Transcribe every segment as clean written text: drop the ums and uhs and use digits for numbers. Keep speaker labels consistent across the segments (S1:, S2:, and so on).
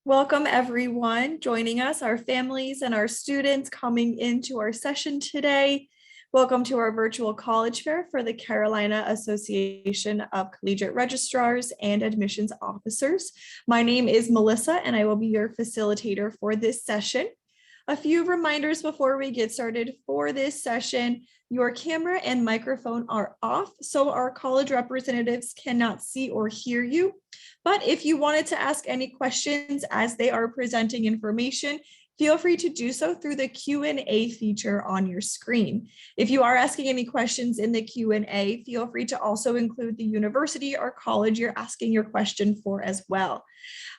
S1: Welcome everyone joining us, our families and our students coming into our session today. Welcome to our virtual college fair for the Carolina Association of Collegiate Registrars and Admissions Officers. My name is Melissa and I will be your facilitator for this session. A few reminders before we get started for this session. Your camera and microphone are off, so our college representatives cannot see or hear you. But if you wanted to ask any questions as they are presenting information, feel free to do so through the Q&A feature on your screen. If you are asking any questions in the Q&A, feel free to also include the university or college you're asking your question for as well.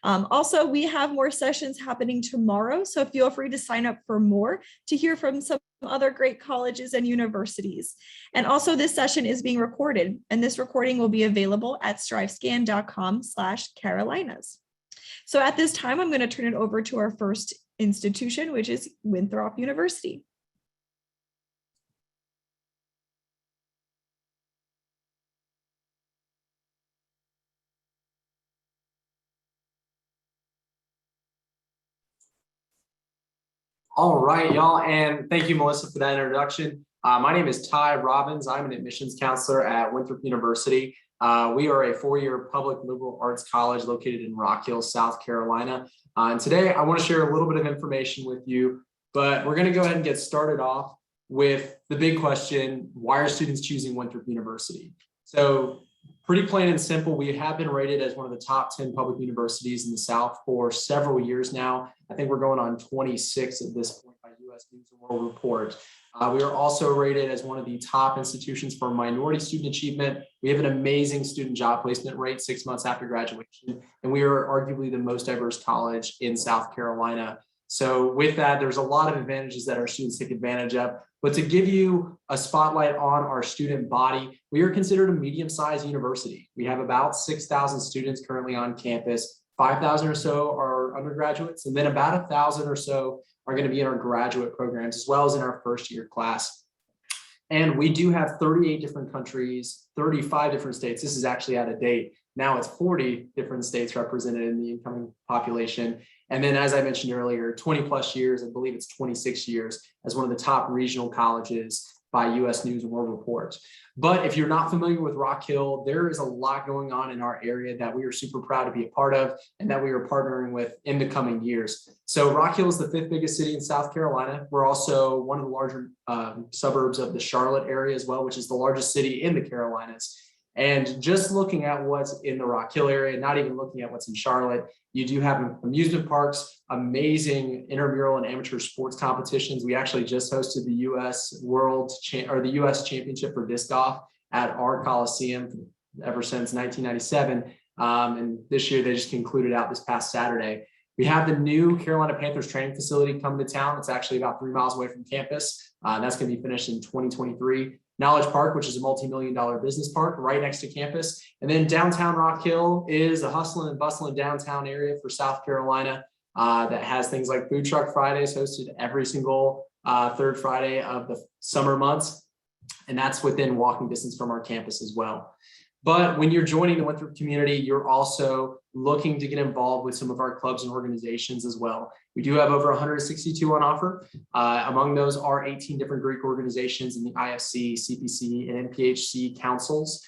S1: Also, we have more sessions happening tomorrow, so feel free to sign up for more to hear from some other great colleges and universities. And also this session is being recorded, and this recording will be available at strivescan.com/Carolinas. So at this time, I'm going to turn it over to our first institution, which is Winthrop University.
S2: All right, y'all, and thank you, Melissa, for that introduction. My name is Ty Robbins. I'm an admissions counselor at Winthrop University. We are a four-year public liberal arts college located in Rock Hill, South Carolina. And today I want to share a little bit of information with you, but we're going to go ahead and get started off with the big question: why are students choosing Winthrop University? So pretty plain and simple, we have been rated as one of the top 10 public universities in the South for several years now. I think we're going on 26 at this point by U.S. News and World Report. We are also rated as one of the top institutions for minority student achievement. We have an amazing student job placement rate 6 months after graduation, and we are arguably the most diverse college in South Carolina. So with that, there's a lot of advantages that our students take advantage of. But to give you a spotlight on our student body, we are considered a medium-sized university. We have about 6,000 students currently on campus. 5,000 or so are undergraduates, and then about 1,000 or so are going to be in our graduate programs, as well as in our first-year class. And we do have 38 different countries, 35 different states. This is actually out of date. Now it's 40 different states represented in the incoming population. And then, as I mentioned earlier, 20 plus years, I believe it's 26 years, as one of the top regional colleges by U.S. News and World Report. But if you're not familiar with Rock Hill, there is a lot going on in our area that we are super proud to be a part of and that we are partnering with in the coming years. So Rock Hill is the 5th biggest city in South Carolina. We're also one of the larger suburbs of the Charlotte area as well, which is the largest city in the Carolinas. And just looking at what's in the Rock Hill area, not even looking at what's in Charlotte, you do have amusement parks, amazing intramural and amateur sports competitions. We actually just hosted the U.S. U.S. Championship for disc golf at our Coliseum ever since 1997. And this year they just concluded out this past Saturday. We have the new Carolina Panthers training facility coming to town. It's actually about 3 miles away from campus. That's going to be finished in 2023. Knowledge Park, which is a multi-million-dollar business park right next to campus. And then downtown Rock Hill is a hustling and bustling downtown area for South Carolina that has things like Food Truck Fridays hosted every single third Friday of the summer months. And that's within walking distance from our campus as well. But when you're joining the Winthrop community, you're also looking to get involved with some of our clubs and organizations as well. We do have over 162 on offer. Among those are 18 different Greek organizations in the IFC, CPC, and NPHC councils,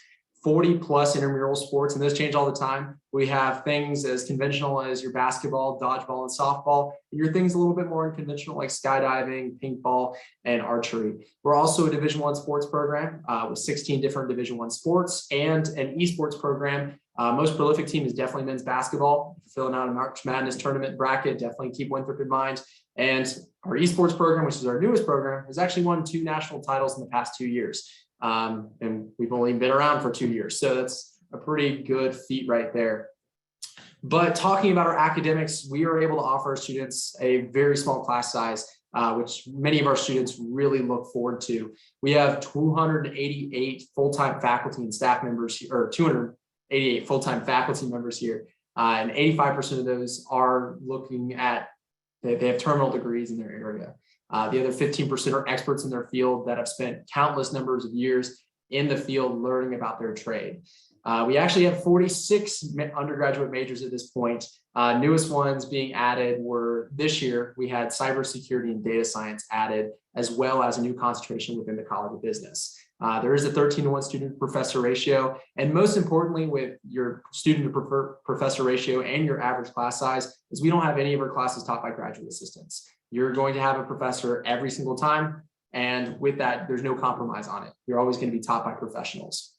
S2: 40 plus intramural sports, and those change all the time. We have things as conventional as your basketball, dodgeball, and softball, and your things a little bit more unconventional like skydiving, paintball, and archery. We're also a Division I sports program with 16 different Division I sports and an esports program. Most prolific team is definitely men's basketball. If you're filling out a March Madness tournament bracket, definitely keep Winthrop in mind. And our esports program, which is our newest program, has actually won 2 national titles in the past 2 years. And we've only been around for 2 years. So that's a pretty good feat right there. But talking about our academics, we are able to offer our students a very small class size, which many of our students really look forward to. We have 288 full-time faculty and staff members, or 288 full-time faculty members here. And 85% of those are looking at, they have terminal degrees in their area. The other 15% are experts in their field that have spent countless numbers of years in the field learning about their trade. We actually have 46 undergraduate majors at this point. Newest ones being added were this year. We had cybersecurity and data science added, as well as a new concentration within the College of Business. There is a 13-to-1 student-to-professor ratio. And most importantly, with your student-to-professor ratio and your average class size, is we don't have any of our classes taught by graduate assistants. You're going to have a professor every single time. And with that, there's no compromise on it. You're always going to be taught by professionals.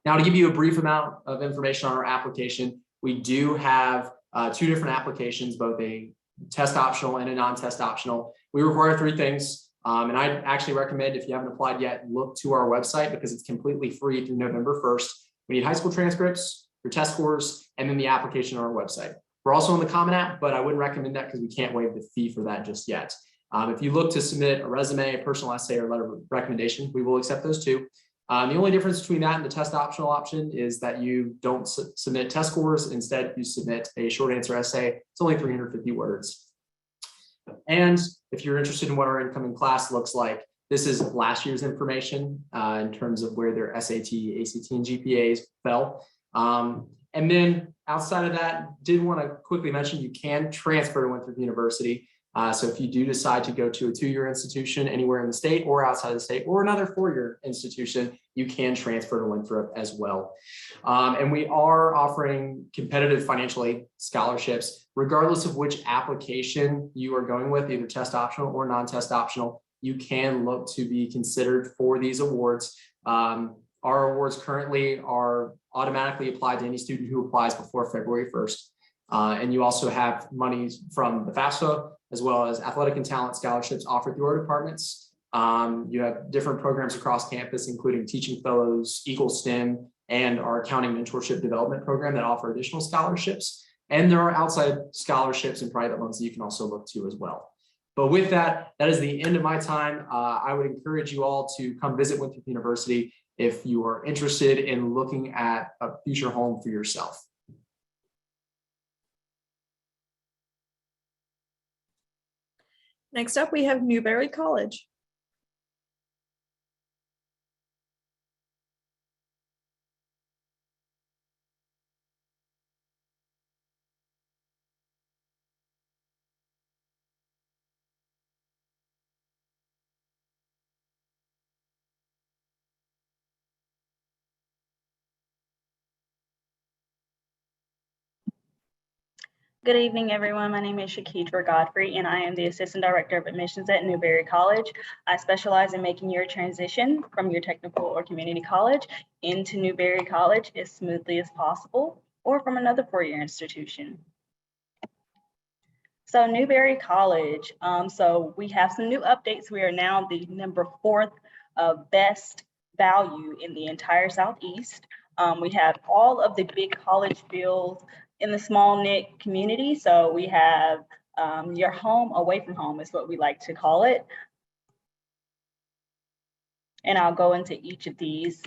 S2: Now, to give you a brief amount of information on our application, we do have 2 different applications, both a test optional and a non-test optional. We require 3 things. And I actually recommend, if you haven't applied yet, look to our website because it's completely free through November 1st. We need high school transcripts, your test scores, and then the application on our website. We're also on the Common App, but I wouldn't recommend that because we can't waive the fee for that just yet. If you look to submit a resume, a personal essay, or letter of recommendation, we will accept those too. The only difference between that and the test optional option is that you don't submit test scores. Instead, you submit a short answer essay. It's only 350 words. And if you're interested in what our incoming class looks like, this is last year's information in terms of where their SAT, ACT, and GPAs fell. And then outside of that, did want to quickly mention you can transfer to Winthrop University. So if you do decide to go to a 2-year institution anywhere in the state or outside the state, or another 4-year institution, you can transfer to Winthrop as well. And we are offering competitive financial aid scholarships, regardless of which application you are going with, either test optional or non-test optional. You can look to be considered for these awards. Our awards currently are automatically applied to any student who applies before February 1st. And you also have monies from the FAFSA, as well as athletic and talent scholarships offered through our departments. You have different programs across campus, including teaching fellows, Eagle STEM, and our accounting mentorship development program that offer additional scholarships. And there are outside scholarships and private loans that you can also look to as well. But with that, that is the end of my time. I would encourage you all to come visit Winthrop University if you are interested in looking at a future home for yourself.
S1: Next up, we have Newberry College.
S3: Good evening, everyone. My name is Shakidra Godfrey, and I am the Assistant Director of Admissions at Newberry College. I specialize in making your transition from your technical or community college into Newberry College as smoothly as possible, or from another 4-year institution. So Newberry College, so we have some new updates. We are now the number 4th best value in the entire Southeast. We have all of the big college fields in the small knit community. So we have your home away from home is what we like to call it. And I'll go into each of these.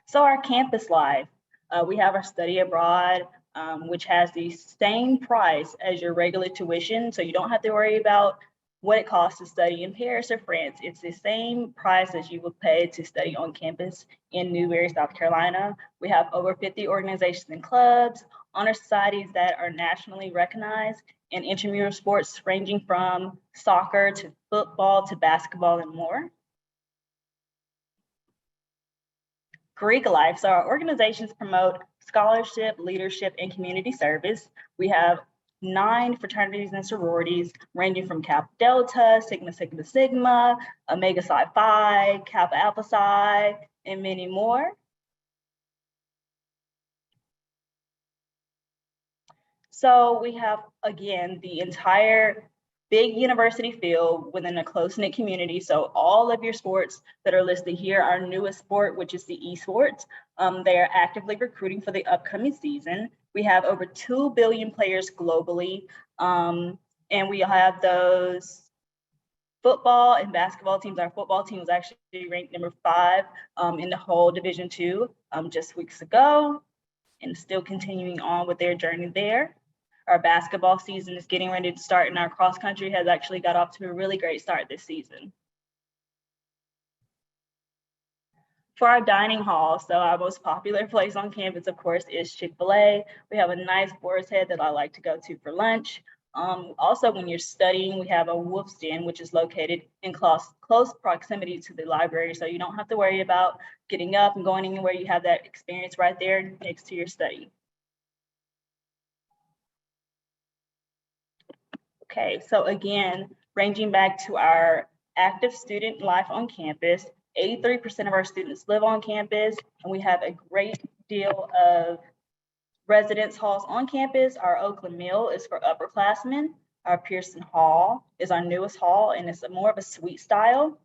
S3: So our campus life, we have our study abroad, which has the same price as your regular tuition. So you don't have to worry about what it costs to study in Paris or France. It's the same price as you would pay to study on campus in Newberry, South Carolina. We have over 50 organizations and clubs, honor societies that are nationally recognized, and intramural sports ranging from soccer to football to basketball and more. Greek life. So our organizations promote scholarship, leadership, and community service. We have 9 fraternities and sororities ranging from Kappa Delta, Sigma Sigma Sigma, Omega Psi Phi, Kappa Alpha Psi, and many more. So we have, again, the entire big university field within a close-knit community. So all of your sports that are listed here, our newest sport, which is the esports, they are actively recruiting for the upcoming season. We have over 2 billion players globally, and we have those football and basketball teams. Our football team was actually ranked number 5 in the whole Division II just weeks ago, and still continuing on with their journey there. Our basketball season is getting ready to start, and our cross country has actually got off to a really great start this season. For our dining hall, so our most popular place on campus, of course, is Chick-fil-A. We have a nice boar's head that I like to go to for lunch. Also, when you're studying, we have a Wolf's Den, which is located in close proximity to the library. So you don't have to worry about getting up and going anywhere. You have that experience right there next to your study. Okay, so again, ranging back to our active student life on campus, 83% of our students live on campus, and we have a great deal of residence halls on campus. Our Oakland Mill is for upperclassmen. Our Pearson Hall is our newest hall, and it's more of a suite style.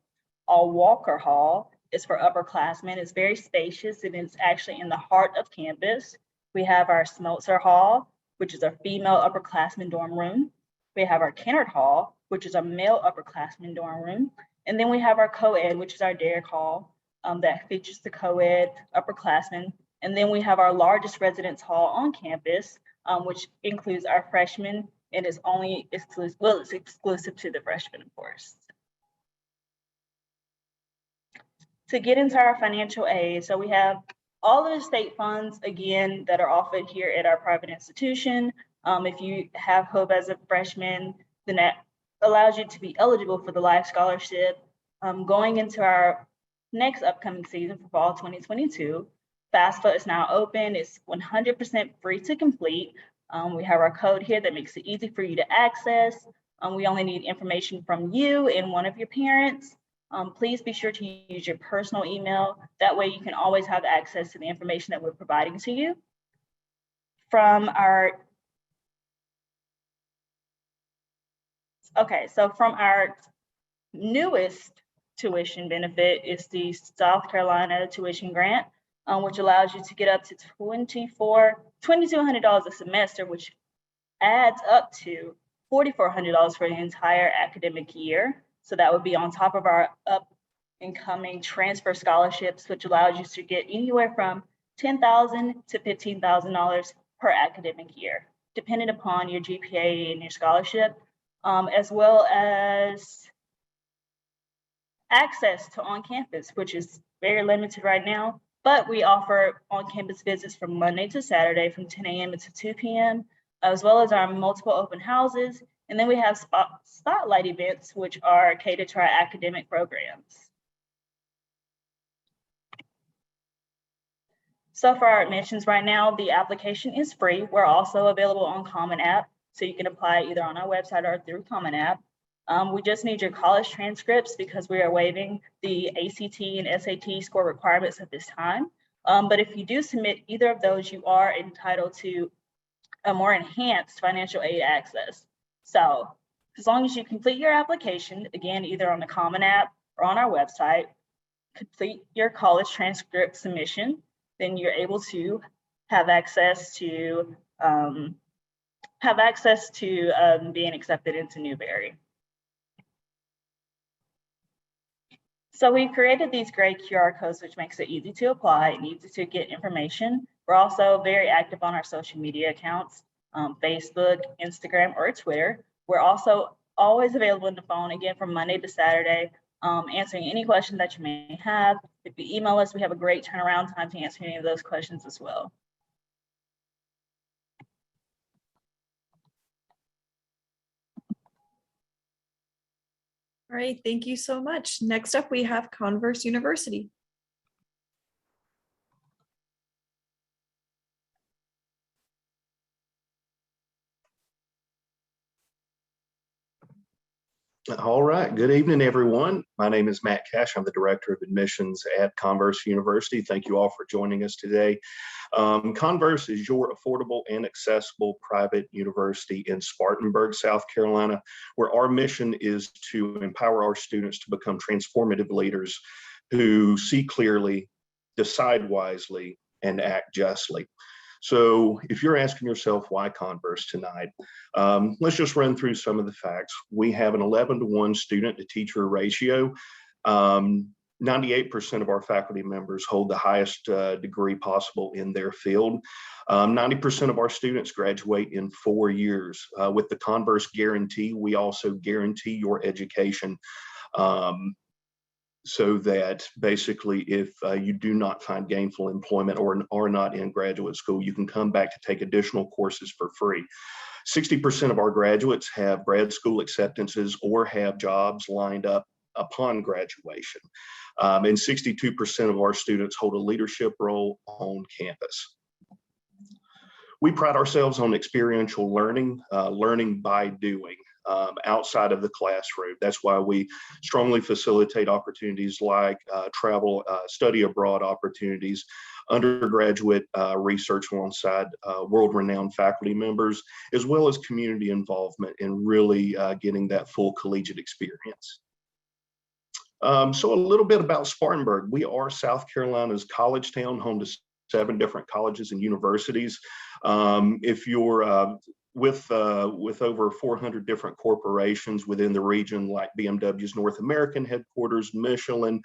S3: Our Walker Hall is for upperclassmen. It's very spacious, and it's actually in the heart of campus. We have our Smeltzer Hall, which is our female upperclassmen dorm room. We have our Kennard Hall, which is a male upperclassmen dorm room. And then we have our co-ed, which is our Derrick Hall, that features the co-ed upperclassmen. And then we have our largest residence hall on campus, which includes our freshmen, and is only exclusive, well, it's exclusive to the freshmen, of course. To get into our financial aid, so we have all of the state funds, again, that are offered here at our private institution. If you have HOPE as a freshman, then that allows you to be eligible for the Life Scholarship. Going into our next upcoming season for fall 2022, FAFSA is now open. It's 100% free to complete. We have our code here that makes it easy for you to access. We only need information from you and one of your parents. Please be sure to use your personal email. That way you can always have access to the information that we're providing to you. From our newest tuition benefit is the South Carolina tuition grant, which allows you to get up to $2,200 a semester, which adds up to $4,400 for the entire academic year. So that would be on top of our up and coming transfer scholarships, which allows you to get anywhere from $10,000 to $15,000 per academic year, depending upon your GPA and your scholarship, as well as access to on-campus, which is very limited right now, but we offer on-campus visits from Monday to Saturday from 10 a.m. to 2 p.m., as well as our multiple open houses. And then we have spotlight events, which are catered to our academic programs. So for our admissions right now, the application is free. We're also available on Common App, so you can apply either on our website or through Common App. We just need your college transcripts because we are waiving the ACT and SAT score requirements at this time. But if you do submit either of those, you are entitled to a more enhanced financial aid access. So as long as you complete your application, again, either on the Common App or on our website, complete your college transcript submission, then you're able to have access to being accepted into Newberry. So we created these great QR codes, which makes it easy to apply and easy to get information. We're also very active on our social media accounts, Facebook, Instagram, or Twitter. We're also always available on the phone, again, from Monday to Saturday, answering any questions that you may have. If you email us, we have a great turnaround time to answer any of those questions as well.
S1: All right, thank you so much. Next up, we have Converse University.
S4: All right. Good evening, everyone. My name is Matt Cash. I'm the Director of Admissions at Converse University. Thank you all for joining us today. Converse is your affordable and accessible private university in Spartanburg, South Carolina, where our mission is to empower our students to become transformative leaders who see clearly, decide wisely, and act justly. So if you're asking yourself why Converse tonight, let's just run through some of the facts. We have an 11-to-1 student to teacher ratio. 98% of our faculty members hold the highest degree possible in their field. 90% of our students graduate in 4 years. With the Converse guarantee, we also guarantee your education so that basically if you do not find gainful employment or are not in graduate school, you can come back to take additional courses for free. 60% of our graduates have grad school acceptances or have jobs lined up upon graduation. And 62% of our students hold a leadership role on campus. We pride ourselves on experiential learning, learning by doing. Outside of the classroom. That's why we strongly facilitate opportunities like travel, study abroad opportunities, undergraduate research alongside world-renowned faculty members, as well as community involvement in really getting that full collegiate experience. So a little bit about Spartanburg. We are South Carolina's college town, home to 7 different colleges and universities. If you're with over 400 different corporations within the region, like BMW's North American headquarters, Michelin,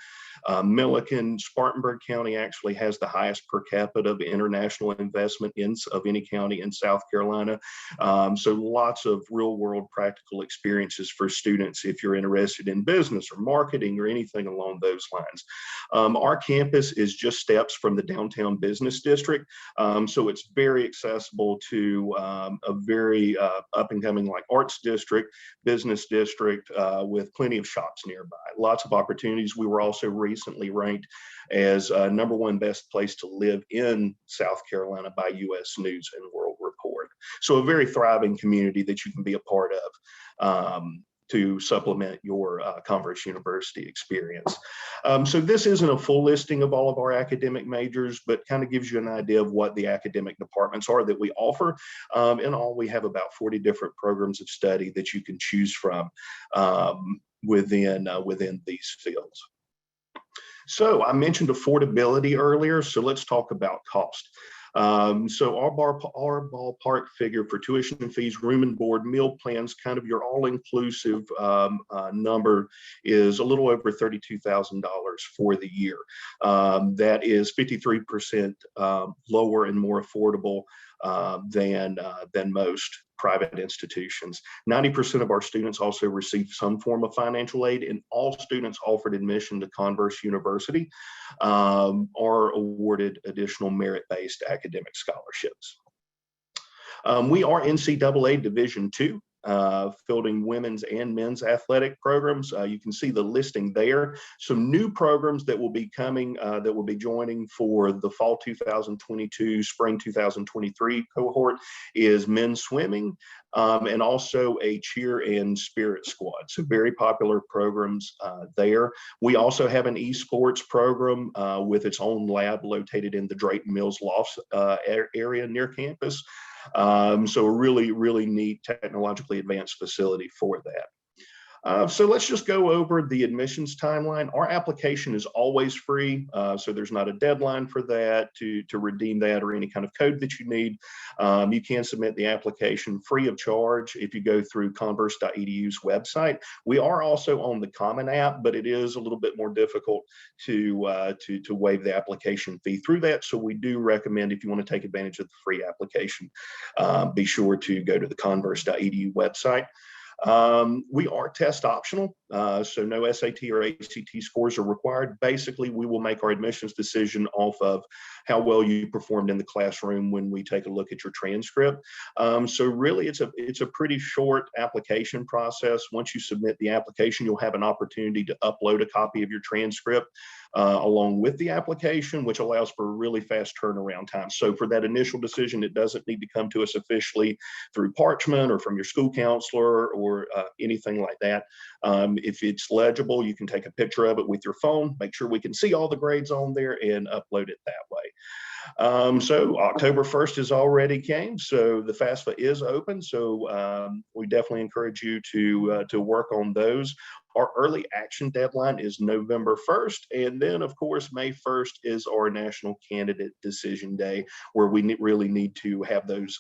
S4: Milliken, Spartanburg County actually has the highest per capita of international investment of any county in South Carolina. So lots of real world practical experiences for students if you're interested in business or marketing or anything along those lines. Our campus is just steps from the downtown business district. So it's very accessible to a very up and coming like arts district, business district with plenty of shops nearby. Lots of opportunities. We were also recently ranked as #1 best place to live in South Carolina by U.S. News and World Report. So a very thriving community that you can be a part of to supplement your Converse University experience. So this isn't a full listing of all of our academic majors, but kind of gives you an idea of what the academic departments are that we offer. In all, we have about 40 different programs of study that you can choose from within these fields. So I mentioned affordability earlier, so let's talk about cost. So our ballpark figure for tuition and fees, room and board, meal plans, kind of your all-inclusive number is a little over $32,000 for the year. That is 53% lower and more affordable than most private institutions. 90% of our students also receive some form of financial aid, and all students offered admission to Converse University are awarded additional merit-based academic scholarships. We are NCAA Division II. Fielding women's and men's athletic programs. You can see the listing there. Some new programs that will be coming, that will be joining for the fall 2022, spring 2023 cohort is men's swimming and also a cheer and spirit squad. So very popular programs there. We also have an esports program with its own lab located in the Drayton Mills Lofts area near campus. So a really, really neat technologically advanced facility for that. So let's just go over the admissions timeline. Our application is always free, so there's not a deadline for that to redeem that or any kind of code that you need. You can submit the application free of charge if you go through converse.edu's website. We are also on the Common App, but it is a little bit more difficult to waive the application fee through that. So we do recommend, if you want to take advantage of the free application, be sure to go to the converse.edu website. We are test optional, so no SAT or ACT scores are required. Basically, we will make our admissions decision off of how well you performed in the classroom when we take a look at your transcript. So really, it's a pretty short application process. Once you submit the application, you'll have an opportunity to upload a copy of your transcript along with the application, which allows for a really fast turnaround time. So for that initial decision, it doesn't need to come to us officially through parchment or from your school counselor or anything like that. If it's legible, you can take a picture of it with your phone, make sure we can see all the grades on there and upload it that way. So October 1st has already came, so the FAFSA is open. So we definitely encourage you to work on those. Our early action deadline is November 1st. And then of course, May 1st is our national candidate decision day, where we really need to have those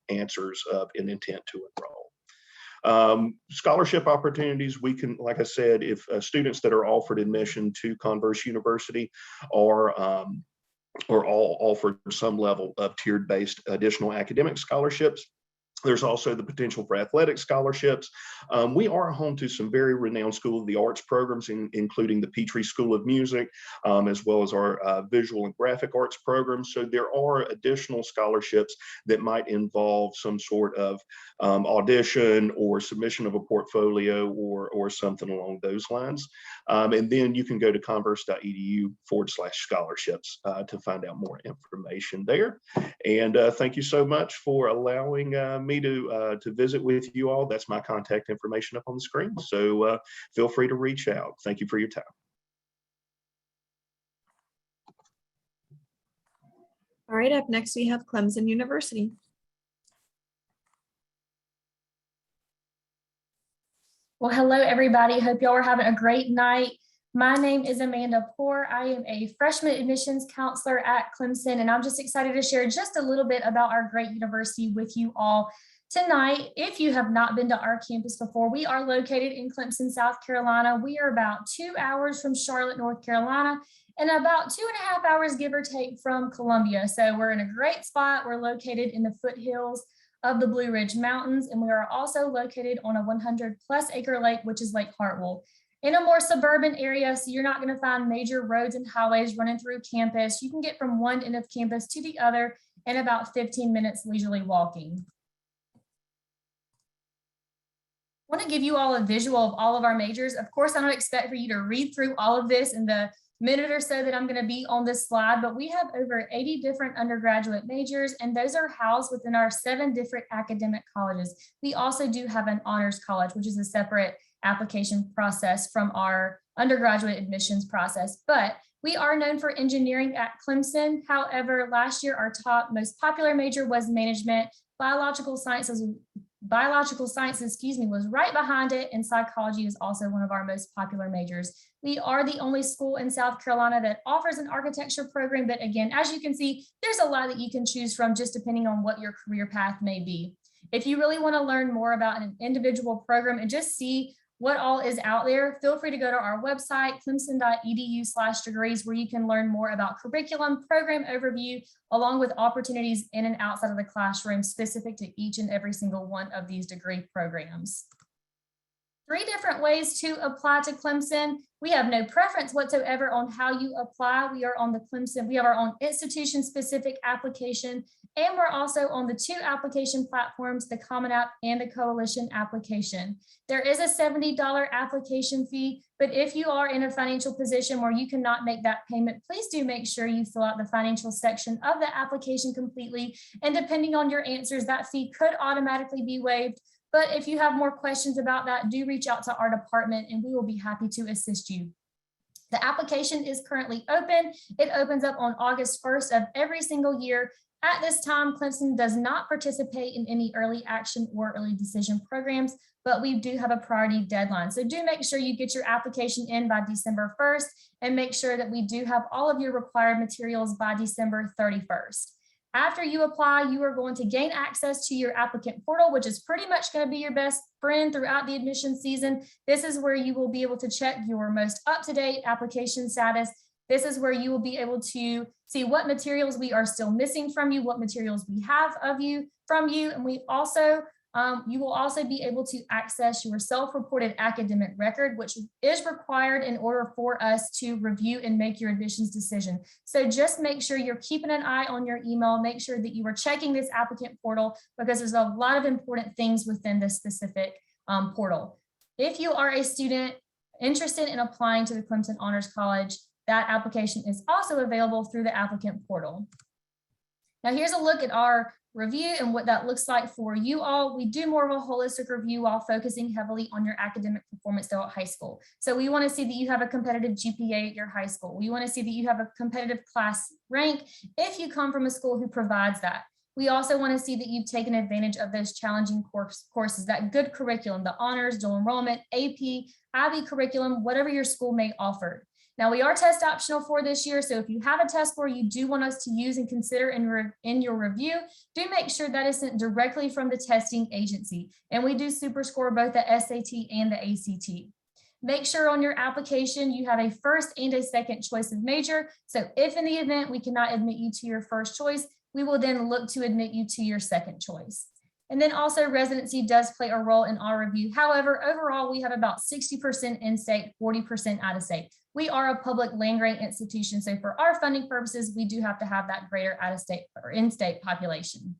S4: answers of an intent to enroll. Scholarship opportunities, we can, like I said, if students that are offered admission to Converse University are all offered some level of tiered based additional academic scholarships. There's also the potential for athletic scholarships. We are home to some very renowned School of the Arts programs, including the Petrie School of Music, as well as our visual and graphic arts programs. So there are additional scholarships that might involve some sort of audition or submission of a portfolio or something along those lines. And then you can go to converse.edu/scholarships to find out more information there. And thank you so much for allowing me to visit with you all. That's my contact information up on the screen. So feel free to reach out. Thank you for your time.
S1: All right, up next we have Clemson University.
S5: Well, hello, everybody. Hope y'all are having a great night. My name is Amanda Poor. I am a freshman admissions counselor at Clemson, and I'm just excited to share just a little bit about our great university with you all tonight. If you have not been to our campus before, we are located in Clemson, South Carolina. We are about 2 hours from Charlotte, North Carolina, and about 2.5 hours, give or take, from Columbia. So we're in a great spot. We're located in the foothills of the Blue Ridge Mountains, and we are also located on a 100+ acre lake, which is Lake Hartwell. In a more suburban area, so you're not going to find major roads and highways running through campus. You can get from one end of campus to the other in about 15 minutes leisurely walking. I want to give you all a visual of all of our majors. Of course, I don't expect for you to read through all of this in the minute or so that I'm going to be on this slide, but we have over 80 different undergraduate majors, and those are housed within our 7 different academic colleges. We also do have an honors college, which is a separate application process from our undergraduate admissions process, but we are known for engineering at Clemson. However, last year, our top most popular major was management. Biological sciences, was right behind it, and psychology is also one of our most popular majors. We are the only school in South Carolina that offers an architecture program, but again, as you can see, there's a lot that you can choose from just depending on what your career path may be. If you really want to learn more about an individual program and just see what all is out there, feel free to go to our website, clemson.edu/degrees, where you can learn more about curriculum, program overview, along with opportunities in and outside of the classroom specific to each and every single one of these degree programs. 3 different ways to apply to Clemson. We have no preference whatsoever on how you apply. We are on the Clemson, we have our own institution specific application, and we're also on the 2 application platforms, the Common App and the Coalition application. There is a $70 application fee, but if you are in a financial position where you cannot make that payment, please do make sure you fill out the financial section of the application completely. And depending on your answers, that fee could automatically be waived. But if you have more questions about that, do reach out to our department and we will be happy to assist you. The application is currently open. It opens up on August 1st of every single year. At this time, Clemson does not participate in any early action or early decision programs, but we do have a priority deadline. So do make sure you get your application in by December 1st and make sure that we do have all of your required materials by December 31st. After you apply, you are going to gain access to your applicant portal, which is pretty much going to be your best friend throughout the admission season. This is where you will be able to check your most up-to-date application status. This is where you will be able to see what materials we are still missing from you, what materials we have from you, and we also you will also be able to access your self-reported academic record, which is required in order for us to review and make your admissions decision. So just make sure you're keeping an eye on your email, make sure that you are checking this applicant portal because there's a lot of important things within this specific portal. If you are a student interested in applying to the Clemson Honors College, that application is also available through the applicant portal. Now here's a look at our review and what that looks like for you all. We do more of a holistic review while focusing heavily on your academic performance throughout high school. So we want to see that you have a competitive GPA at your high school. We want to see that you have a competitive class rank if you come from a school who provides that. We also want to see that you've taken advantage of those challenging courses, that good curriculum, the honors, dual enrollment, AP, IB curriculum, whatever your school may offer. Now we are test optional for this year, so if you have a test score you do want us to use and consider in your review, do make sure that is sent directly from the testing agency. And we do super score both the SAT and the ACT. Make sure on your application you have a first and a second choice of major. So if in the event we cannot admit you to your first choice, we will then look to admit you to your second choice. And then also residency does play a role in our review. However, overall, we have about 60% in-state, 40% out-of-state. We are a public land grant institution, so for our funding purposes, we do have to have that greater out-of-state or in-state population.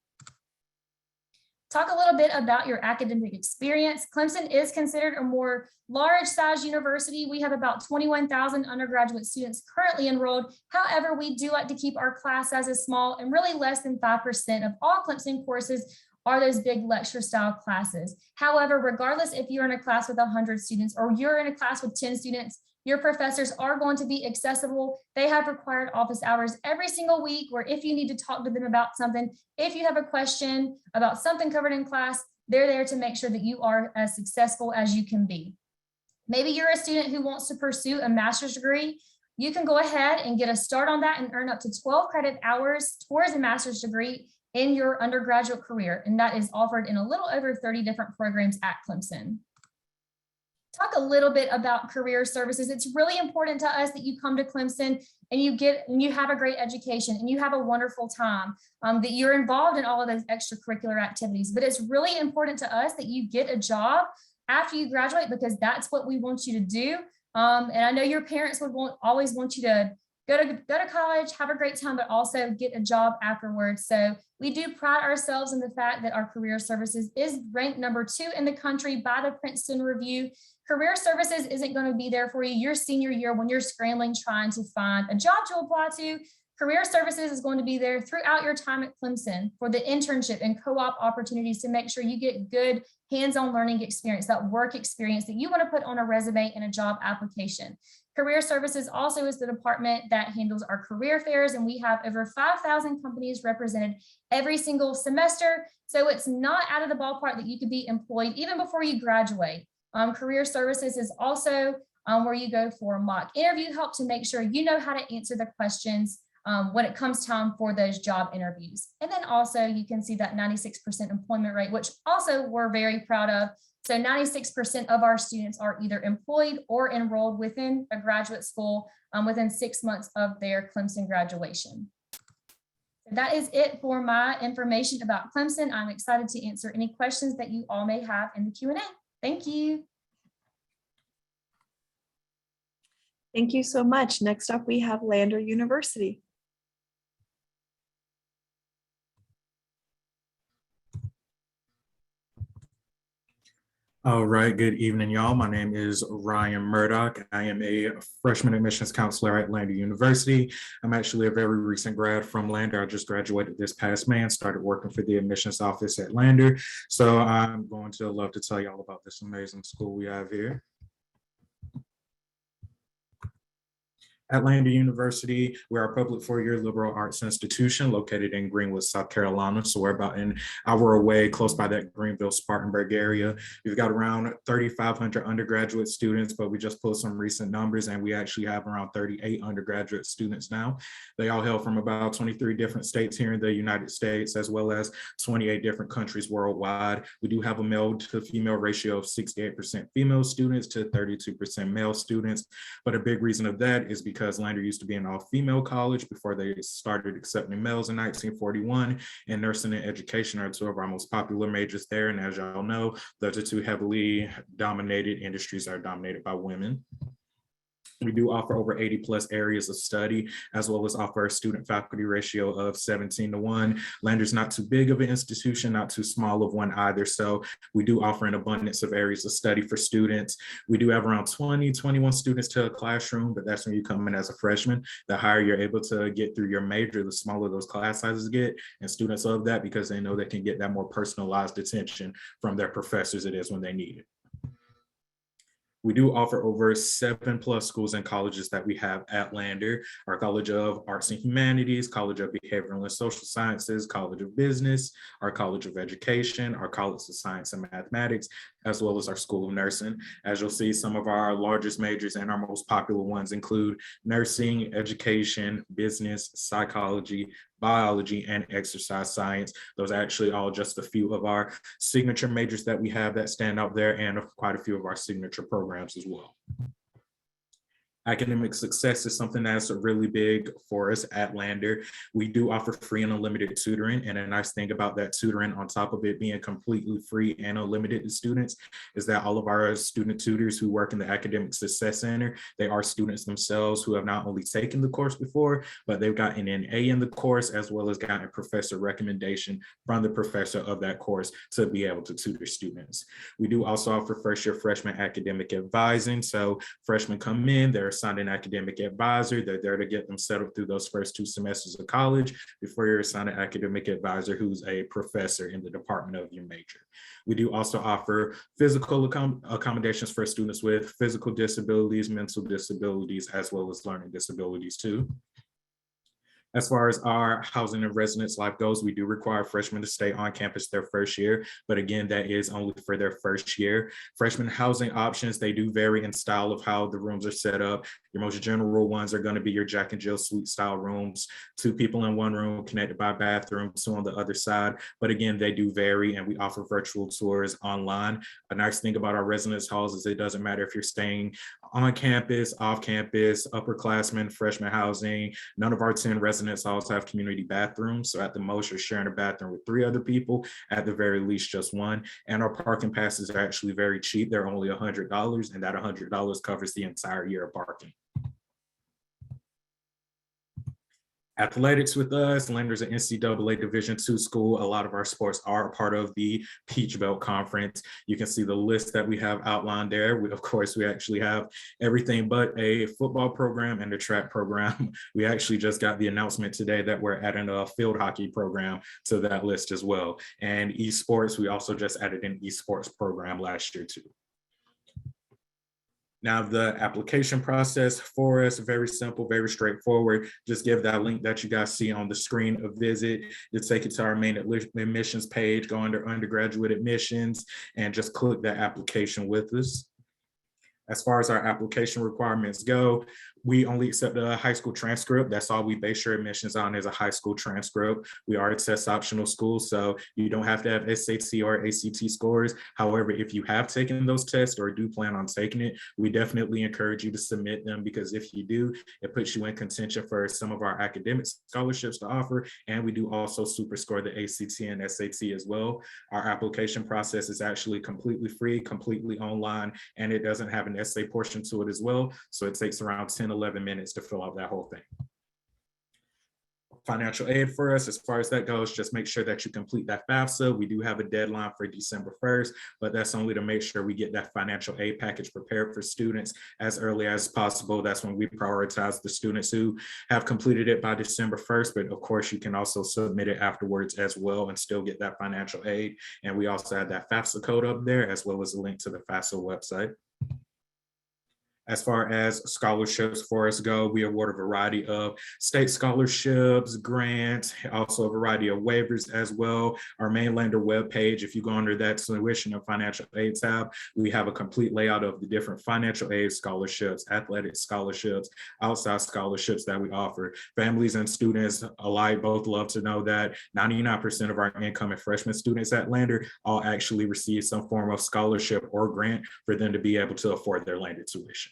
S5: Talk a little bit about your academic experience. Clemson is considered a more large size university. We have about 21,000 undergraduate students currently enrolled. However, we do like to keep our class sizes small, and really less than 5% of all Clemson courses are those big lecture style classes. However, regardless if you're in a class with 100 students or you're in a class with 10 students, your professors are going to be accessible. They have required office hours every single week, where if you need to talk to them about something, if you have a question about something covered in class, they're there to make sure that you are as successful as you can be. Maybe you're a student who wants to pursue a master's degree. You can go ahead and get a start on that and earn up to 12 credit hours towards a master's degree in your undergraduate career. And that is offered in a little over 30 different programs at Clemson. Talk a little bit about career services. It's really important to us that you come to Clemson and you have a great education and you have a wonderful time, that you're involved in all of those extracurricular activities. But it's really important to us that you get a job after you graduate, because that's what we want you to do. And I know your parents would always want you to go to college, have a great time, but also get a job afterwards. So we do pride ourselves in the fact that our career services is ranked #2 in the country by the Princeton Review. Career services isn't going to be there for you your senior year when you're scrambling trying to find a job to apply to. Career services is going to be there throughout your time at Clemson for the internship and co-op opportunities to make sure you get good hands-on learning experience, that work experience that you want to put on a resume and a job application. Career services also is the department that handles our career fairs, and we have over 5,000 companies represented every single semester. So it's not out of the ballpark that you could be employed even before you graduate. Career services is also where you go for mock interview help to make sure you know how to answer the questions when it comes time for those job interviews. And then also you can see that 96% employment rate, which also we're very proud of. So 96% of our students are either employed or enrolled within a graduate school within 6 months of their Clemson graduation. So that is it for my information about Clemson. I'm excited to answer any questions that you all may have in the Q&A. Thank you.
S1: Thank you so much. Next up, we have Lander University.
S6: All right, good evening, y'all. My name is Ryan Murdoch. I am a freshman admissions counselor at Lander University. I'm actually a very recent grad from Lander. I just graduated this past May and started working for the admissions office at Lander. So I'm going to love to tell y'all about this amazing school we have here. At Lander University, we're a public four-year liberal arts institution located in Greenwood, South Carolina. So we're about an hour away, close by that Greenville, Spartanburg area. We've got around 3,500 undergraduate students, but we just pulled some recent numbers and we actually have around 38 undergraduate students now. They all hail from about 23 different states here in the United States, as well as 28 different countries worldwide. We do have a male to female ratio of 68% female students to 32% male students. But a big reason of that is because Lander used to be an all-female college before they started accepting males in 1941, and nursing and education are two of our most popular majors there. And as y'all know, those are two heavily dominated industries that are dominated by women. We do offer over 80 plus areas of study, as well as offer a student faculty ratio of 17:1. Lander's not too big of an institution, not too small of one either. So we do offer an abundance of areas of study for students. We do have around 21 students to a classroom, but that's when you come in as a freshman. The higher you're able to get through your major, the smaller those class sizes get. And students love that because they know they can get that more personalized attention from their professors it is when they need it. We do offer over 7+ schools and colleges that we have at Lander: our College of Arts and Humanities, College of Behavioral and Social Sciences, College of Business, our College of Education, our College of Science and Mathematics, as well as our School of Nursing. As you'll see, some of our largest majors and our most popular ones include nursing, education, business, psychology, biology, and exercise science. Those are actually all just a few of our signature majors that we have that stand out there, and quite a few of our signature programs as well. Academic success is something that's really big for us at Lander. We do offer free and unlimited tutoring, and a nice thing about that tutoring, on top of it being completely free and unlimited to students, is that all of our student tutors who work in the Academic Success Center, they are students themselves who have not only taken the course before, but they've gotten an A in the course, as well as gotten a professor recommendation from the professor of that course to be able to tutor students. We do also offer first year freshman academic advising. So freshmen come in, they're assigned an academic advisor. They're there to get them settled through those first 2 semesters of college before you're assigned an academic advisor who's a professor in the department of your major. We do also offer physical accommodations for students with physical disabilities, mental disabilities, as well as learning disabilities too. As far as our housing and residence life goes, we do require freshmen to stay on campus their first year, but again, that is only for their first year. Freshman housing options, they do vary in style of how the rooms are set up. Your most general ones are going to be your Jack and Jill suite style rooms, 2 people in 1 room connected by bathroom, 2 on the other side. But again, they do vary, and we offer virtual tours online. A nice thing about our residence halls is it doesn't matter if you're staying on campus, off campus, upperclassmen, freshman housing. None of our 10 residence halls have community bathrooms. So at the most, you're sharing a bathroom with 3 other people, at the very least just 1. And our parking passes are actually very cheap. They're only $100, and that $100 covers the entire year of parking. Athletics with us, Lander's an NCAA Division II school. A lot of our sports are a part of the Peach Belt Conference. You can see the list that we have outlined there. Of course, we actually have everything but a football program and a track program. We actually just got the announcement today that we're adding a field hockey program to that list as well. And esports, we also just added an esports program last year too. Now, the application process for us, very simple, very straightforward. Just give that link that you guys see on the screen a visit. You'll take it to our main admissions page, go under undergraduate admissions, and just click that application with us. As far as our application requirements go, we only accept a high school transcript. That's all we base your admissions on, is a high school transcript. We are a test optional school, so you don't have to have SAT or ACT scores. However, if you have taken those tests or do plan on taking it, we definitely encourage you to submit them, because if you do, it puts you in contention for some of our academic scholarships to offer. And we do also super score the ACT and SAT as well. Our application process is actually completely free, completely online, and it doesn't have an essay portion to it as well. So it takes around 10-11 minutes to fill out that whole thing. Financial aid for us, as far as that goes, just make sure that you complete that FAFSA. We do have a deadline for December 1st, but that's only to make sure we get that financial aid package prepared for students as early as possible. That's when we prioritize the students who have completed it by December 1st, but of course you can also submit it afterwards as well and still get that financial aid. And we also have that FAFSA code up there, as well as a link to the FAFSA website. As far as scholarships for us go, we award a variety of state scholarships, grants, also a variety of waivers as well. Our main Lander webpage, if you go under that tuition and financial aid tab, we have a complete layout of the different financial aid scholarships, athletic scholarships, outside scholarships that we offer. Families and students alike both love to know that 99% of our incoming freshman students at Lander all actually receive some form of scholarship or grant for them to be able to afford their Lander tuition.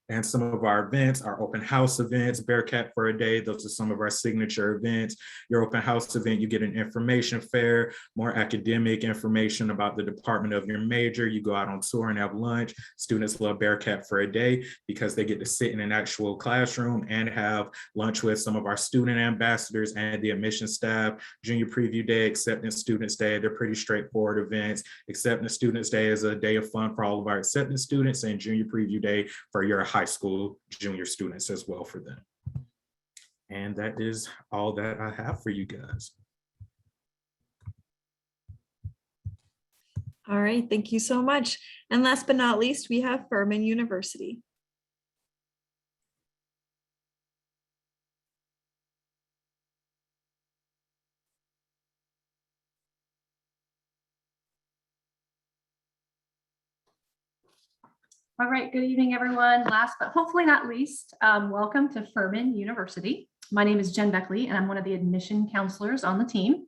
S6: And some of our events, our open house events, Bearcat for a Day, those are some of our signature events. Your open house event, you get an information fair, more academic information about the department of your major. You go out on tour and have lunch. Students love Bearcat for a Day because they get to sit in an actual classroom and have lunch with some of our student ambassadors and the admission staff. Junior Preview Day, Acceptance Students Day, they're pretty straightforward events. Acceptance Students Day is a day of fun for all of our acceptance students, and Junior Preview Day for your high school junior students as well for them. And that is all that I have for you guys.
S1: All right, thank you so much. And last but not least, we have Furman University.
S7: All right, good evening, everyone. Last but hopefully not least, welcome to Furman University. My name is Jen Beckley, and I'm one of the admission counselors on the team.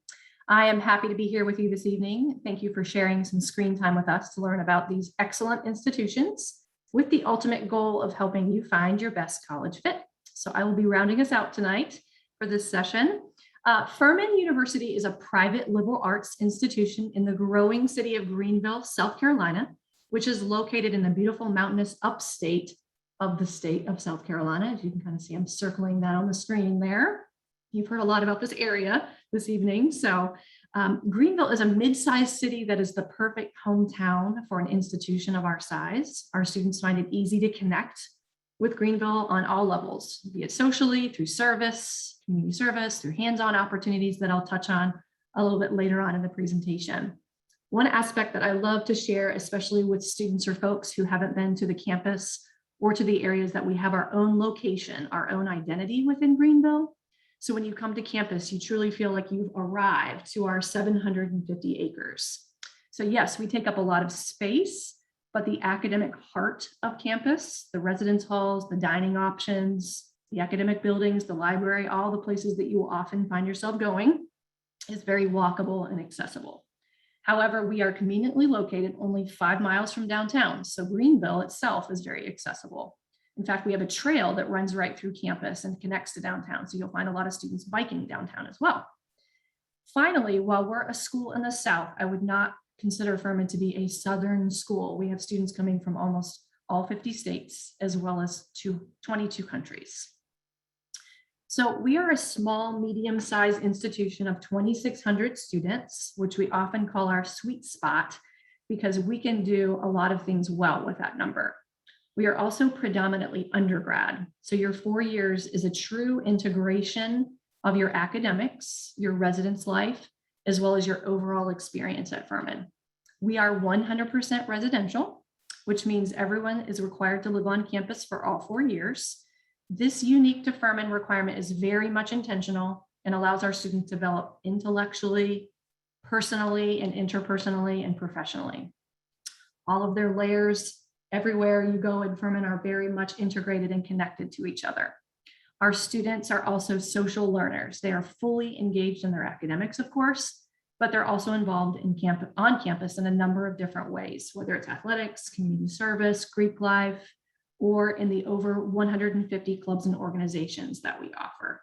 S7: I am happy to be here with you this evening. Thank you for sharing some screen time with us to learn about these excellent institutions. with the ultimate goal of helping you find your best college fit. So I will be rounding us out tonight for this session. Furman University is a private liberal arts institution in the growing city of Greenville, South Carolina, which is located in the beautiful mountainous upstate of the state of South Carolina. As you can kind of see, I'm circling that on the screen there. You've heard a lot about this area this evening. So Greenville is a mid-sized city that is the perfect hometown for an institution of our size. Our students find it easy to connect with Greenville on all levels, be it socially, through service, community service, through hands-on opportunities that I'll touch on a little bit later on in the presentation. One aspect that I love to share, especially with students or folks who haven't been to the campus or to the areas that we have our own location, our own identity within Greenville. So when you come to campus, you truly feel like you've arrived to our 750 acres. So yes, we take up a lot of space, but the academic heart of campus, the residence halls, the dining options, the academic buildings, the library, all the places that you will often find yourself going, is very walkable and accessible. However, we are conveniently located only 5 miles from downtown, so Greenville itself is very accessible. In fact, we have a trail that runs right through campus and connects to downtown, so you'll find a lot of students biking downtown as well. Finally, while we're a school in the South, I would not consider Furman to be a Southern school. We have students coming from almost all 50 states, as well as 22 countries. So we are a small, medium-sized institution of 2,600 students, which we often call our sweet spot because we can do a lot of things well with that number. We are also predominantly undergrad. So your 4 years is a true integration of your academics, your residence life, as well as your overall experience at Furman. We are 100% residential, which means everyone is required to live on campus for all 4 years. This unique to Furman requirement is very much intentional and allows our students to develop intellectually, personally, and interpersonally and professionally. All of their layers everywhere you go in Furman are very much integrated and connected to each other. Our students are also social learners. They are fully engaged in their academics, of course, but they're also involved on campus in a number of different ways, whether it's athletics, community service, Greek life, or in the over 150 clubs and organizations that we offer.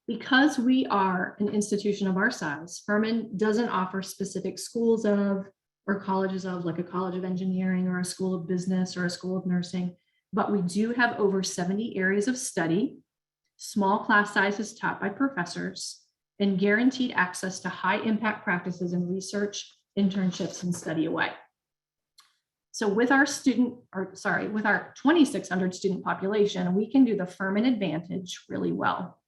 S7: Because we are an institution of our size, Furman doesn't offer specific schools of or colleges of, like a college of engineering or a school of business or a school of nursing, but we do have over 70 areas of study, small class sizes taught by professors, and guaranteed access to high impact practices in research, internships, and study away. So with our 2,600 student population, we can do the Furman Advantage really well.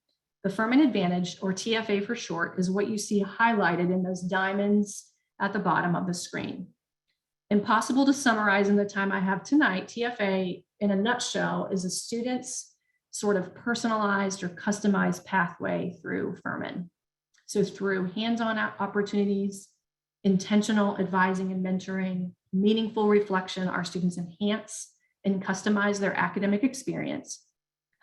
S7: The Furman Advantage, or TFA for short, is what you see highlighted in those diamonds at the bottom of the screen. Impossible to summarize in the time I have tonight, TFA in a nutshell is a student's sort of personalized or customized pathway through Furman. So through hands-on opportunities, intentional advising and mentoring, meaningful reflection, our students enhance and customize their academic experience,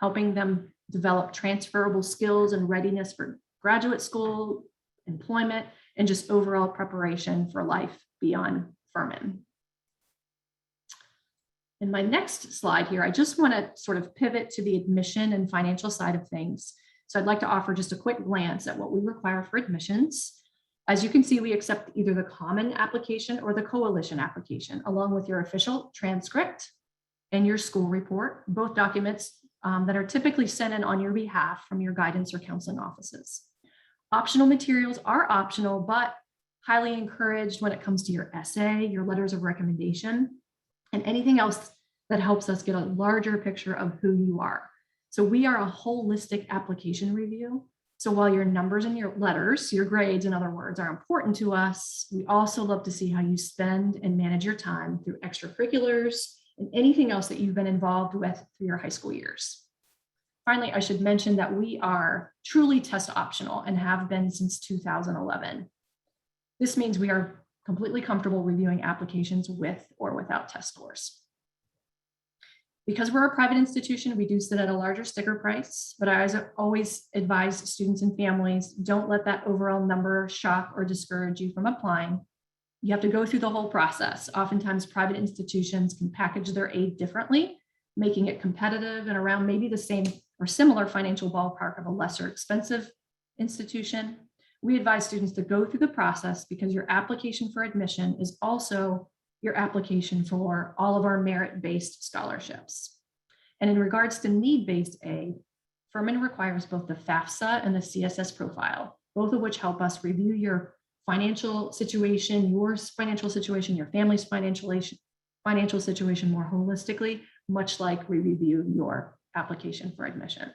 S7: helping them develop transferable skills and readiness for graduate school, employment, and just overall preparation for life beyond Furman. In my next slide here, I just want to sort of pivot to the admission and financial side of things. So I'd like to offer just a quick glance at what we require for admissions. As you can see, we accept either the common application or the coalition application, along with your official transcript and your school report, both documents that are typically sent in on your behalf from your guidance or counseling offices. Optional materials are optional, but highly encouraged when it comes to your essay, your letters of recommendation, and anything else that helps us get a larger picture of who you are. So we are a holistic application review. So while your numbers and your letters, your grades, in other words, are important to us, we also love to see how you spend and manage your time through extracurriculars and anything else that you've been involved with through your high school years. Finally, I should mention that we are truly test optional and have been since 2011. This means we are completely comfortable reviewing applications with or without test scores. Because we're a private institution, we do sit at a larger sticker price, but I always advise students and families, don't let that overall number shock or discourage you from applying. You have to go through the whole process. Oftentimes, private institutions can package their aid differently, making it competitive and around maybe the same or similar financial ballpark of a lesser expensive institution. We advise students to go through the process because your application for admission is also your application for all of our merit-based scholarships. And in regards to need-based aid, Furman requires both the FAFSA and the CSS profile, both of which help us review your financial situation, your family's financial situation more holistically, much like we review your application for admission.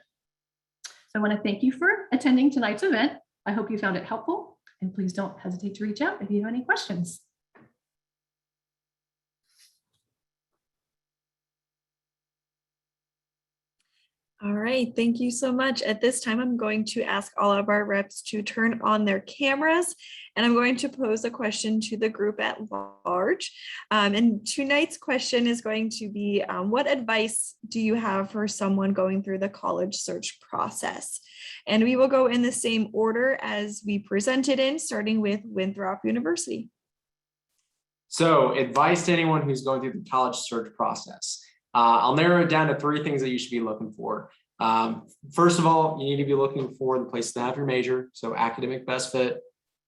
S7: So I want to thank you for attending tonight's event. I hope you found it helpful, and please don't hesitate to reach out if you have any questions.
S1: All right, thank you so much. At this time, I'm going to ask all of our reps to turn on their cameras, and I'm going to pose a question to the group at large. And tonight's question is going to be, what advice do you have for someone going through the college search process? And we will go in the same order as we presented in, starting with Winthrop University.
S2: So advice to anyone who's going through the college search process. I'll narrow it down to 3 things that you should be looking for. First of all, you need to be looking for the place to have your major, so academic best fit.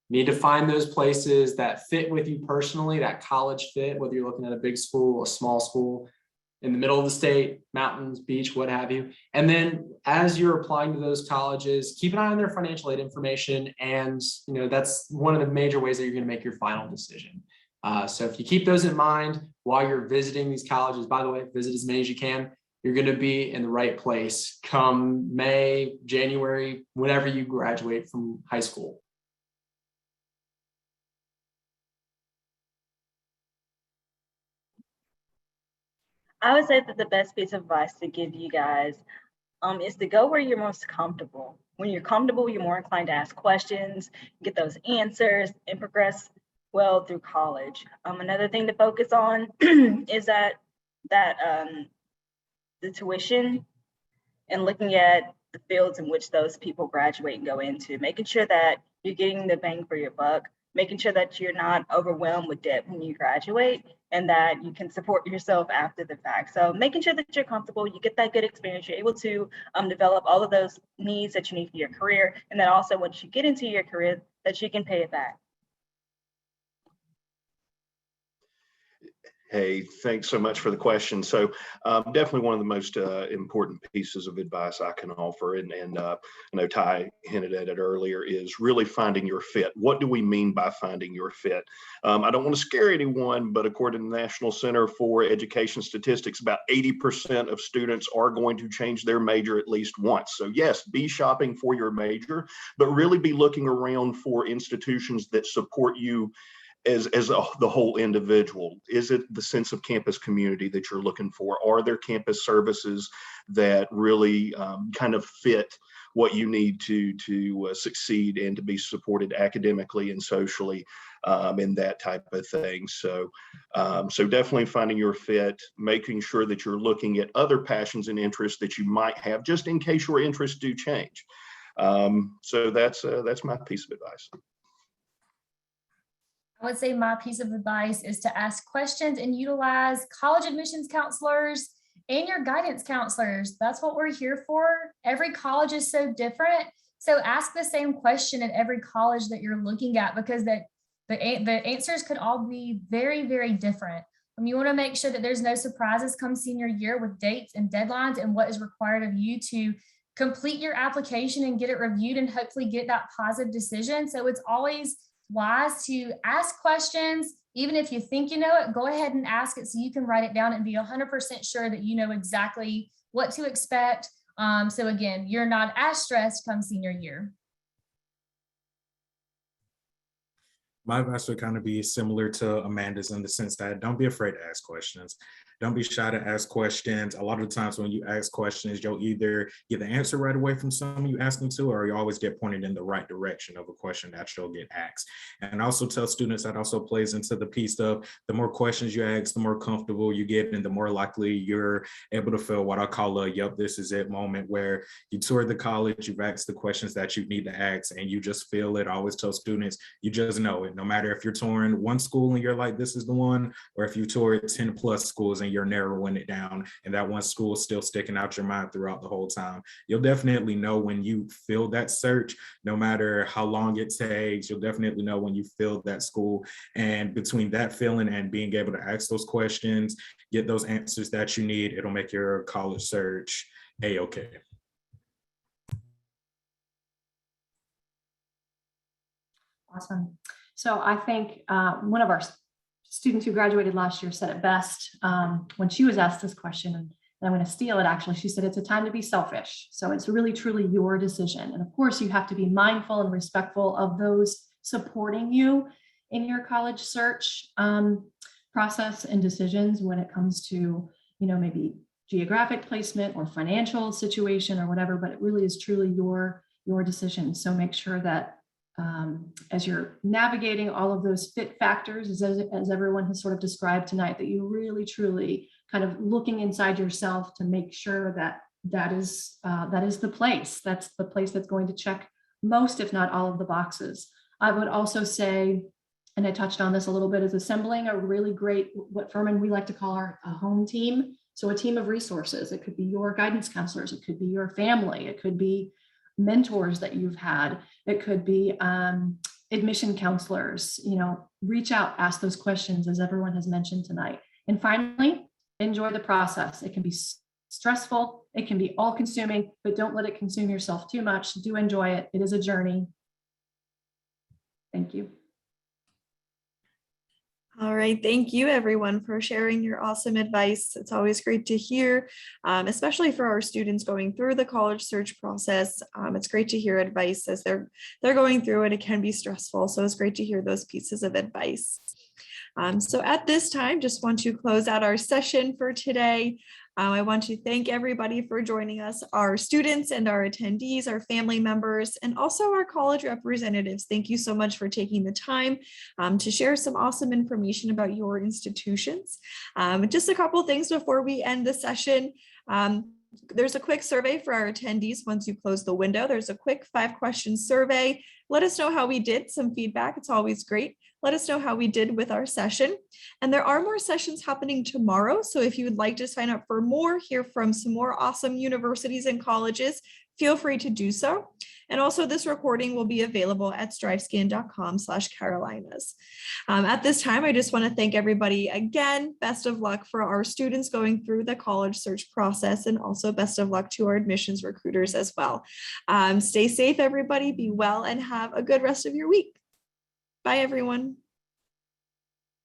S2: You need to find those places that fit with you personally, that college fit, whether you're looking at a big school, a small school, in the middle of the state, mountains, beach, what have you. And then as you're applying to those colleges, keep an eye on their financial aid information. And that's one of the major ways that you're going to make your final decision. So if you keep those in mind while you're visiting these colleges, by the way, visit as many as you can, you're going to be in the right place come May, January, whenever you graduate from high school.
S3: I would say that the best piece of advice to give you guys is to go where you're most comfortable. When you're comfortable, you're more inclined to ask questions, get those answers, and progress well through college. Another thing to focus on is that the tuition and looking at the fields in which those people graduate and go into, making sure that you're getting the bang for your buck, making sure that you're not overwhelmed with debt when you graduate and that you can support yourself after the fact. So making sure that you're comfortable, you get that good experience, you're able to develop all of those needs that you need for your career. And then also once you get into your career, that you can pay it back.
S4: Hey, thanks so much for the question. So definitely one of the most important pieces of advice I can offer, and I know Ty hinted at it earlier, is really finding your fit. What do we mean by finding your fit? I don't want to scare anyone, but according to the National Center for Education Statistics, about 80% of students are going to change their major at least once. So yes, be shopping for your major, but really be looking around for institutions that support you as the whole individual. Is it the sense of campus community that you're looking for? Are there campus services that really kind of fit what you need to succeed and to be supported academically and socially, and that type of thing? So definitely finding your fit, making sure that you're looking at other passions and interests that you might have, just in case your interests do change. So that's my piece of advice.
S5: I would say my piece of advice is to ask questions and utilize college admissions counselors and your guidance counselors. That's what we're here for. Every college is so different. So ask the same question at every college that you're looking at, because the answers could all be very, very different. You want to make sure that there's no surprises come senior year with dates and deadlines and what is required of you to complete your application and get it reviewed and hopefully get that positive decision. So it's always wise to ask questions. Even if you think you know it, go ahead and ask it so you can write it down and be 100% sure that you know exactly what to expect. So again, you're not as stressed come senior year.
S6: My advice would kind of be similar to Amanda's in the sense that don't be afraid to ask questions. Don't be shy to ask questions. A lot of times when you ask questions, you'll either get the answer right away from someone you ask them to, or you always get pointed in the right direction of a question that you'll get asked. And also tell students that also plays into the piece of the more questions you ask, the more comfortable you get, and the more likely you're able to feel what I call a "yup, this is it" moment, where you toured the college, you've asked the questions that you need to ask, and you just feel it. I always tell students, you just know it. No matter if you're touring one school and you're like, this is the one, or if you toured 10 plus schools and you're narrowing it down, and that one school is still sticking out your mind throughout the whole time. You'll definitely know when you feel that search, no matter how long it takes. You'll definitely know when you feel that school. And between that feeling and being able to ask those questions, get those answers that you need, it'll make your college search a-okay.
S7: Awesome. So I think one of our students who graduated last year said it best when she was asked this question, and I'm going to steal it actually. She said, it's a time to be selfish. So it's really, truly your decision. And of course, you have to be mindful and respectful of those supporting you in your college search process and decisions when it comes to, maybe geographic placement or financial situation or whatever, but it really is truly your decision. So make sure that as you're navigating all of those fit factors, as everyone has sort of described tonight, that you really, truly kind of looking inside yourself to make sure that is the place. That's the place that's going to check most, if not all, of the boxes. I would also say, and I touched on this a little bit, is assembling a really great, what Furman we like to call a home team. So a team of resources. It could be your guidance counselors, it could be your family, it could be mentors that you've had, it could be admission counselors. Reach out, ask those questions, as everyone has mentioned tonight. And finally, enjoy the process. It can be stressful, it can be all consuming, but don't let it consume yourself too much. Do enjoy it. It is a journey. Thank you.
S1: All right, thank you everyone for sharing your awesome advice. It's always great to hear, especially for our students going through the college search process. It's great to hear advice as they're going through it. It can be stressful, so it's great to hear those pieces of advice. So at this time, just want to close out our session for today. I want to thank everybody for joining us, our students and our attendees, our family members, and also our college representatives. Thank you so much for taking the time to share some awesome information about your institutions. Just a couple things before we end the session. There's a quick survey for our attendees. Once you close the window, there's a quick 5-question survey. Let us know how we did, some feedback. It's always great. Let us know how we did with our session. And there are more sessions happening tomorrow. So if you would like to sign up for more, hear from some more awesome universities and colleges, feel free to do so. And also this recording will be available at strivescan.com/Carolinas. At this time, I just want to thank everybody again. Best of luck for our students going through the college search process, and also best of luck to our admissions recruiters as well. Stay safe, everybody, be well, and have a good rest of your week. Bye, everyone.